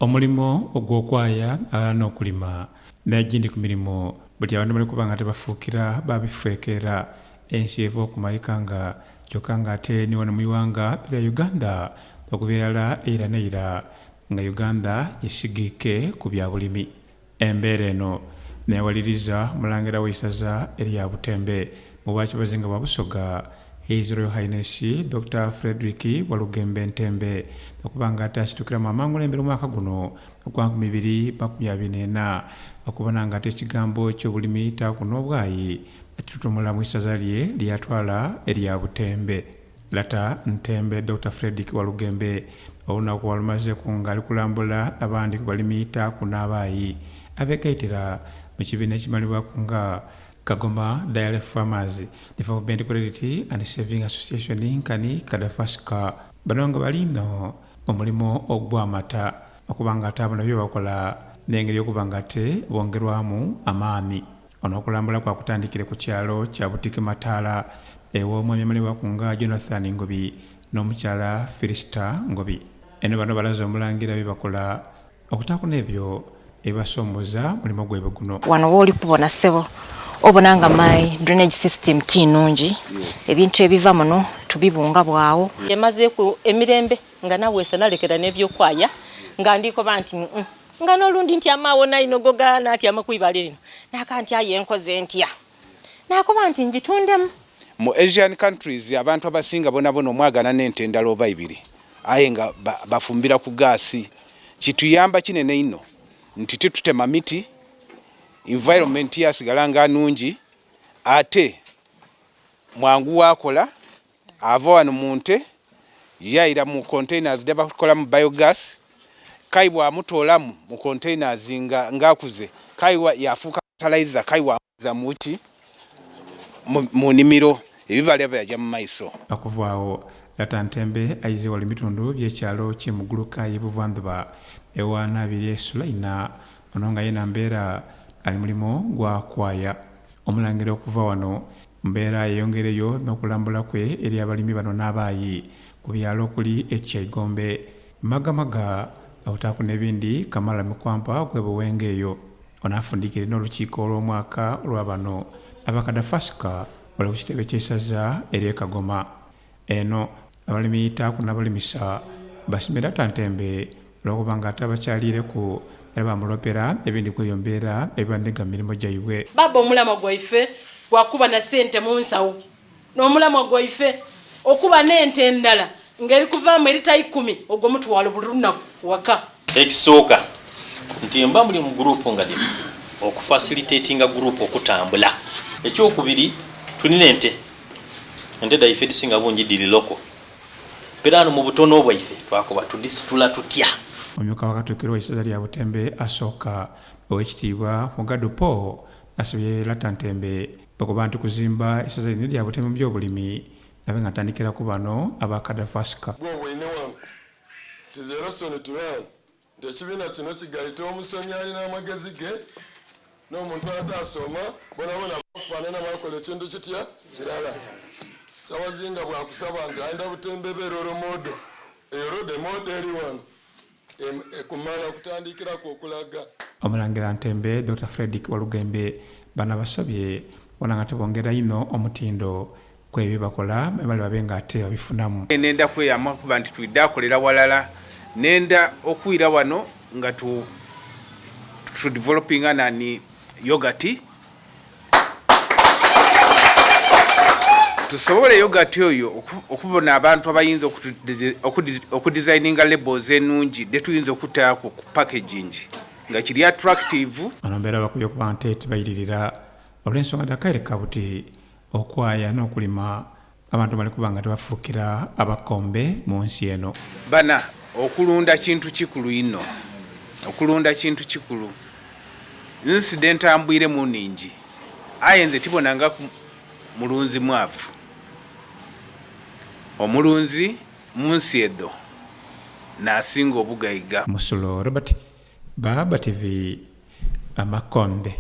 Omulimo ogw'okwaya n'okulima n'egindi ku mirimu buli abantu bali kuba nga tebafuukira babifeekera ensi eva okumayika nga kyokka ng'ate ne wano mu iwanga lya Uganda okubeerala era neira nga Uganda yesigike ku bya bulimi. Embeera eno neewaliriza Omulangira w'eisaza erya Butembe mu bwakibazi nga bwa Busoga His Royal Highness Dr. Fredrick Walugembe Ntembe okuba nga ate asitukira mu amangulembera omwaka guno ogwa 2024 okubona nga ate ekigambo ky'obulimi taku n'obwayi ekitutumula mu isaza lye lyatwala erya Butembe. Lata Ntembe Dr. Fredrick Walugembe olunaku walumaze kungali kulambula abandi ku balimi taku n'abaayi abeekaitira mu kibiina ekimalibwa nga Kagoma Dairy Farmers Development Credit and Saving Association nkani Kadafasika bano nga balino omulimo ogw'amata okuba nga ate abono byebakola n'engeri y'okuba nga ate bongerwamu amaani. Ono okulambula kwa kutandikire ku kyalo kya Butike Mataala ew'omwami amalibwa nga Jonathan Ngobi n'omukyala Filista Ngobi. Eno bano balaza Omulangira byebakola okutaku n'ebyo ebasomboza mulimo gwebwe guno. Wano woli kubona sebo obona nga my drainage system tinungi ebintu ebiva muno tubibunga bwawo emaze ku emirembe nga nawe sanalekera nebyokwaya nga ndiko banti nga nolundi nti amawo naino gogana ati amakwibalira lino nakanti ayenkoze ntya nakuba nti njitundemu. Mu Asian countries abantu abasinga bona omwagana n'ente endala oba ibiri aye nga bafumbira ku gaasi kituyamba kinene ino nti tutema miti environment yasigala nga nungi ate mwangu wakola ava wano munte yaira mu containers debakola mu biogas kaibwa mutolamu mu containers ngakuze kaiwa yafuka fertilizer kaiwa za muti mu nimiro ebibale bya mu maiso akuvaawo Lata Ntembe aize wali mitundu by'ekyalo ky'emuguluka y'ebuvanjuba ewana biri Sulaina ononga yena mbeera ali mulimo gwa kwaya. Omulangira okuva wano mbeera yeyongereyo n'okulambula kwe eri abalimi bano n'abaayi ku byalo okuli Ekyegombe Magamaga awutaaku n'ebindi Kamala Mikwampa kwebuwengeeyo onafundikire n'olukiiko olw'omwaka olwa bano abakadafasika wali ku kitebe ky'eisaza eri Kagoma. Eno abalimi taaku n'abalimisa basimira Lata Ntembe olw'okuba nga ate abakyalireku era bamulopera ebindi kweyombeera ebibandega mirimo gyaibwe. Baba omulama gwaife gwakuba na sente mu nsawo n'omulama gwaife okuba n'ente endala ngeri kuvaamu erita 10 ogwo mutwalo buli lunaku waka. Ekisooka nti mba muli mu gurupu nga limu okufacilitatinga gurupu okutambula. Ekyokubiri tulina ente daife tisinga bungi diri loko perano mu butono obwaife twakuba tudisitula tutya. Omumyuka w'akatuukiro w'eisaza lya Butembe asooka ow'ekitiibwa Mugado Paul asabye Lata Ntembe okuba nti kuzimba eisaza lino lya Butembe mu by'obulimi nabe nga atandikira ku bano abakadafasika. Bwobwine wange tizera soni tulaba nti ekibiina kino kigaita omusomi alina amagezi ge n'omuntu atasoma bonabona bafaanana bakola ekintu kitya kirala kyabazinga bwakusaba nti ayinda Butembe beeroro modo erode modo eri wano ekumala kutandikira okulaga. Omulangira Ntembe Dr. Fredrick Walugembe bana basabye wona nga tebongera ino omutindo kwebyo bakola bali babe nga ate babifunamu. Nenda kweyama kuba nti twidde akolera walala nenda okwira wano nga tu developing anani yogurt tusobole yogurt oyo okubona abantu abayinza okudesigninga labels enungi detuyinza okutaako ku packaging nga kiri attractive. Anombera bakuyo kuba nti tebayiririra olw'ensonga dakaireka buti okwaya n'okulima abantu bali kuba nga tebafuukira abakombe mu nsi eno. Bana okulunda kintu kikulu ino okulunda kintu kikulu incident ambwire mu ningi ayenze tibonanga mulunzi mwavu omulunzi munsi edo nasinga obugayiga. Musulo Robert Baba TV Amakonde.